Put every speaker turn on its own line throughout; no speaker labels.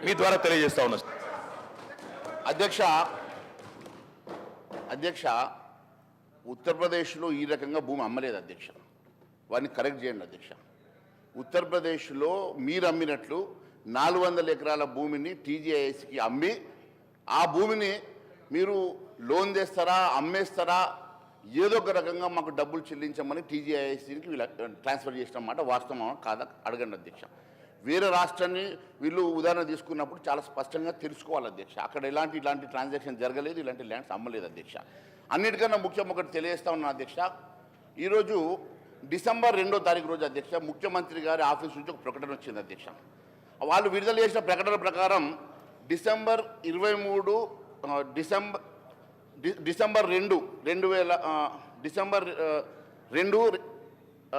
మీ ద్వారా తెలియజేస్తా ఉన్నా.
అధ్యక్ష ఉత్తరప్రదేశ్లో ఈ రకంగా భూమి అమ్మలేదు అధ్యక్ష. వారిని కరెక్ట్ చేయండి అధ్యక్ష. ఉత్తరప్రదేశ్లో మీరు అమ్మినట్లు 400 ఎకరాల భూమిని టీజీఐఎస్కి అమ్మి ఆ భూమిని మీరు లోన్ చేస్తారా, అమ్మేస్తారా, ఏదో ఒక రకంగా మాకు డబ్బులు చెల్లించమని టీజీఐఎస్కి ట్రాన్స్ఫర్ చేసిన మాట వాస్తవం కాదా అడగండి అధ్యక్ష. వేరే రాష్ట్రాన్ని వీళ్ళు ఉదాహరణ తీసుకున్నప్పుడు చాలా స్పష్టంగా తెలుసుకోవాలి అధ్యక్ష. అక్కడ ఇలాంటి ట్రాన్సాక్షన్ జరగలేదు, ఇలాంటి ల్యాండ్స్ అమ్మలేదు అధ్యక్ష. అన్నిటికన్నా ముఖ్యం ఒకటి తెలియజేస్తా ఉన్నాను అధ్యక్ష. ఈరోజు డిసెంబర్ 2వ తారీఖు రోజు అధ్యక్ష ముఖ్యమంత్రి గారి ఆఫీస్ నుంచి ఒక ప్రకటన వచ్చింది అధ్యక్ష. వాళ్ళు విడుదల చేసిన ప్రకటన ప్రకారం డిసెంబర్ 2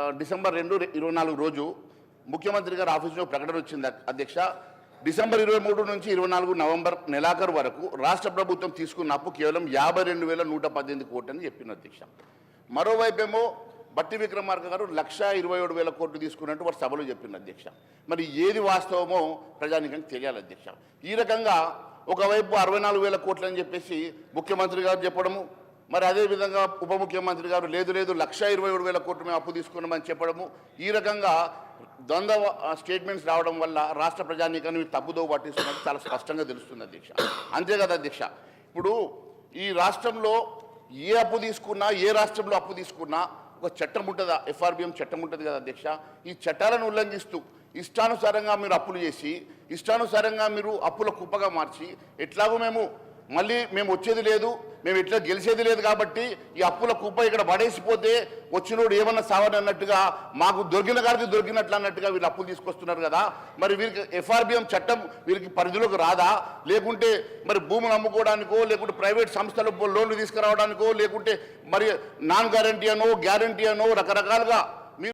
2024 రోజు ముఖ్యమంత్రి గారి ఆఫీస్ నుంచి ప్రకటన వచ్చింది అధ్యక్ష. డిసెంబర్ 23 నుంచి 24 నవంబర్ నెలాఖరు వరకు రాష్ట్ర ప్రభుత్వం తీసుకున్న అప్పు కేవలం 52,118 కోట్లు అని చెప్పింది అధ్యక్ష. మరోవైపేమో బట్టి విక్రమార్క గారు 1,27,000 కోట్లు తీసుకున్నట్టు వారు సభలో చెప్పింది అధ్యక్ష. మరి ఏది వాస్తవమో ప్రజానికానికి తెలియాలి అధ్యక్ష. ఈ రకంగా ఒకవైపు 64,000 కోట్లు అని చెప్పేసి ముఖ్యమంత్రి గారు చెప్పడము, మరి అదేవిధంగా ఉప ముఖ్యమంత్రి గారు లేదు 1,27,000 కోట్లు మేము అప్పు తీసుకున్నామని చెప్పడము, ఈ రకంగా ద్వంద్వ స్టేట్మెంట్స్ రావడం వల్ల రాష్ట్ర ప్రజానీకాన్ని తప్పుదో పట్టిస్తున్నట్టు చాలా స్పష్టంగా తెలుస్తుంది అధ్యక్ష. అంతే కదా అధ్యక్ష. ఇప్పుడు ఈ రాష్ట్రంలో ఏ అప్పు తీసుకున్నా, ఏ రాష్ట్రంలో అప్పు తీసుకున్నా ఒక చట్టం ఉంటుందా, ఎఫ్ఆర్బిఎం చట్టం ఉంటుంది కదా అధ్యక్ష. ఈ చట్టాలను ఉల్లంఘిస్తూ ఇష్టానుసారంగా మీరు అప్పులు చేసి, ఇష్టానుసారంగా మీరు అప్పుల కుప్పగా మార్చి, ఎట్లాగో మేము వచ్చేది లేదు, మేము ఇట్లా గెలిచేది లేదు కాబట్టి ఈ అప్పుల కుప్ప ఇక్కడ పడేసిపోతే వచ్చినోడు ఏమన్నా సావని అన్నట్టుగా, మాకు దొరికిన గారికి దొరికినట్లు అన్నట్టుగా వీళ్ళు అప్పులు తీసుకొస్తున్నారు కదా. మరి వీరికి ఎఫ్ఆర్బిఎం చట్టం వీరికి పరిధిలోకి రాదా? లేకుంటే మరి భూములు అమ్ముకోవడానికో, లేకుంటే ప్రైవేట్ సంస్థలు లోన్లు తీసుకురావడానికో, లేకుంటే మరి నాన్ గ్యారంటీ అనో, గ్యారంటీ అనో రకరకాలుగా